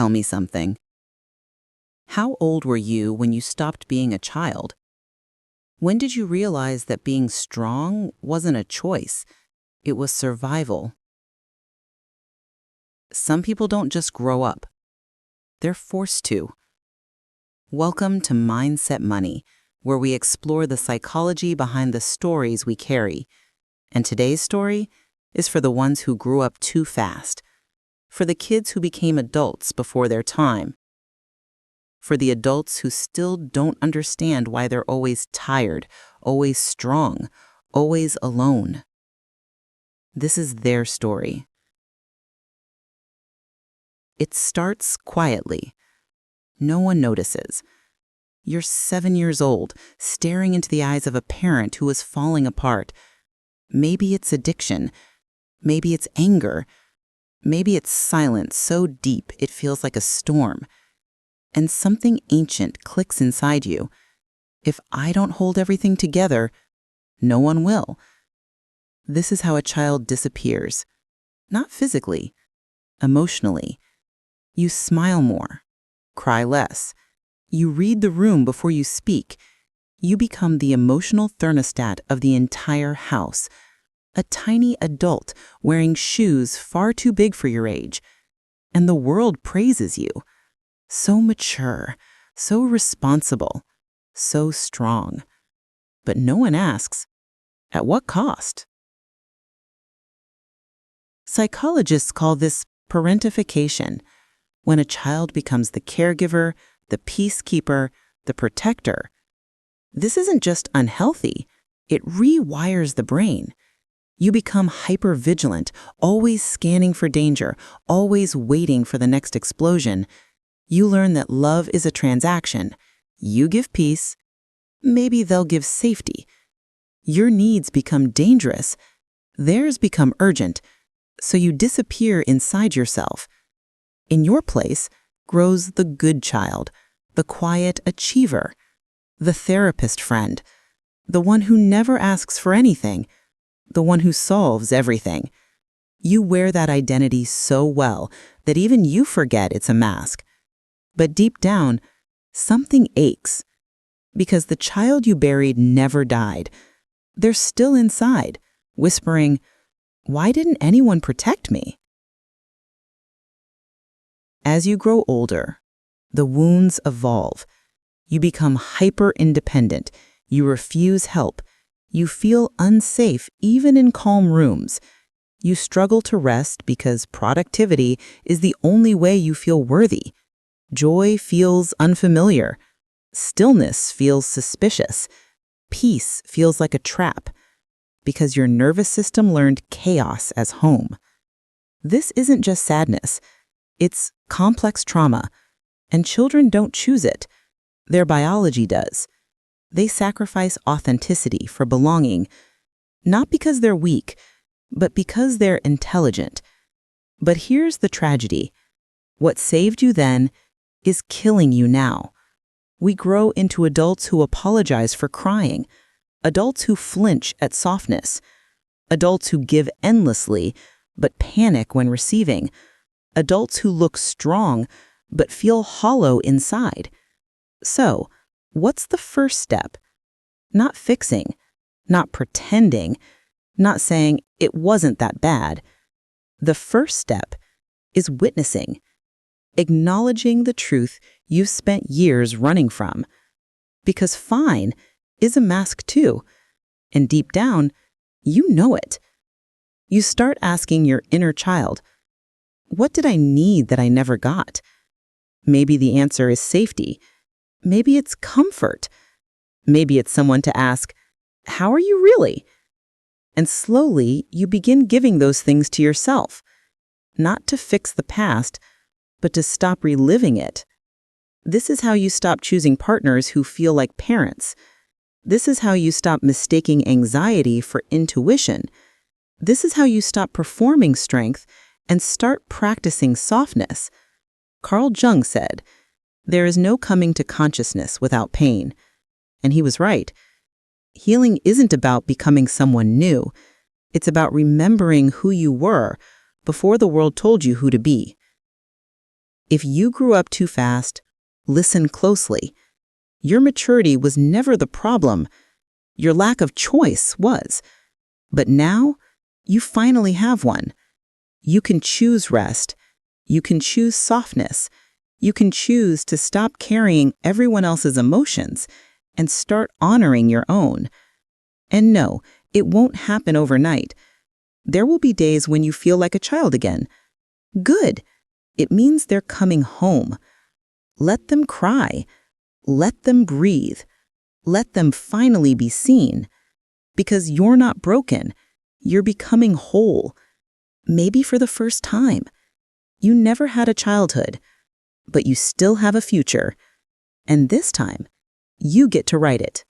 Tell me something. How old were you when you stopped being a child? When did you realize that being strong wasn't a choice? It was survival. Some people don't just grow up. They're forced to. Welcome to Mindset Money, where we explore the psychology behind the stories we carry. And today's story is for the ones who grew up too fast, for the kids who became adults before their time, for the adults who still don't understand why they're always tired, always strong, always alone. This is their story. It starts quietly. No one notices. You're 7 years old, staring into the eyes of a parent who is falling apart. Maybe it's addiction. Maybe it's anger. Maybe it's silence so deep it feels like a storm. And something ancient clicks inside you. If I don't hold everything together, no one will. This is how a child disappears. Not physically, emotionally. You smile more, cry less. You read the room before you speak. You become the emotional thermostat of the entire house. A tiny adult wearing shoes far too big for your age. And the world praises you. So mature, so responsible, so strong. But no one asks, at what cost? Psychologists call this parentification, when a child becomes the caregiver, the peacekeeper, the protector. This isn't just unhealthy, it rewires the brain. You become hypervigilant, always scanning for danger, always waiting for the next explosion. You learn that love is a transaction. You give peace, maybe they'll give safety. Your needs become dangerous, theirs become urgent, so you disappear inside yourself. In your place grows the good child, the quiet achiever, the therapist friend, the one who never asks for anything, the one who solves everything. You wear that identity so well that even you forget it's a mask. But deep down, something aches, because the child you buried never died. They're still inside, whispering, "Why didn't anyone protect me?" As you grow older, the wounds evolve. You become hyper-independent. You refuse help. You feel unsafe even in calm rooms. You struggle to rest because productivity is the only way you feel worthy. Joy feels unfamiliar. Stillness feels suspicious. Peace feels like a trap, because your nervous system learned chaos as home. This isn't just sadness. It's complex trauma, and children don't choose it. Their biology does. They sacrifice authenticity for belonging, not because they're weak, but because they're intelligent. But here's the tragedy. What saved you then is killing you now. We grow into adults who apologize for crying, adults who flinch at softness, adults who give endlessly but panic when receiving, adults who look strong but feel hollow inside. So, what's the first step? Not fixing, not pretending, not saying it wasn't that bad. The first step is witnessing, acknowledging the truth you've spent years running from. Because fine is a mask too, and deep down, you know it. You start asking your inner child, what did I need that I never got? Maybe the answer is safety. Maybe it's comfort. Maybe it's someone to ask, how are you really? And slowly, you begin giving those things to yourself, not to fix the past, but to stop reliving it. This is how you stop choosing partners who feel like parents. This is how you stop mistaking anxiety for intuition. This is how you stop performing strength and start practicing softness. Carl Jung said, "There is no coming to consciousness without pain." And he was right. Healing isn't about becoming someone new. It's about remembering who you were before the world told you who to be. If you grew up too fast, listen closely. Your maturity was never the problem. Your lack of choice was. But now, you finally have one. You can choose rest. You can choose softness. You can choose to stop carrying everyone else's emotions and start honoring your own. And no, it won't happen overnight. There will be days when you feel like a child again. Good. It means they're coming home. Let them cry. Let them breathe. Let them finally be seen. Because you're not broken. You're becoming whole. Maybe for the first time. You never had a childhood, but you still have a future. And this time, you get to write it.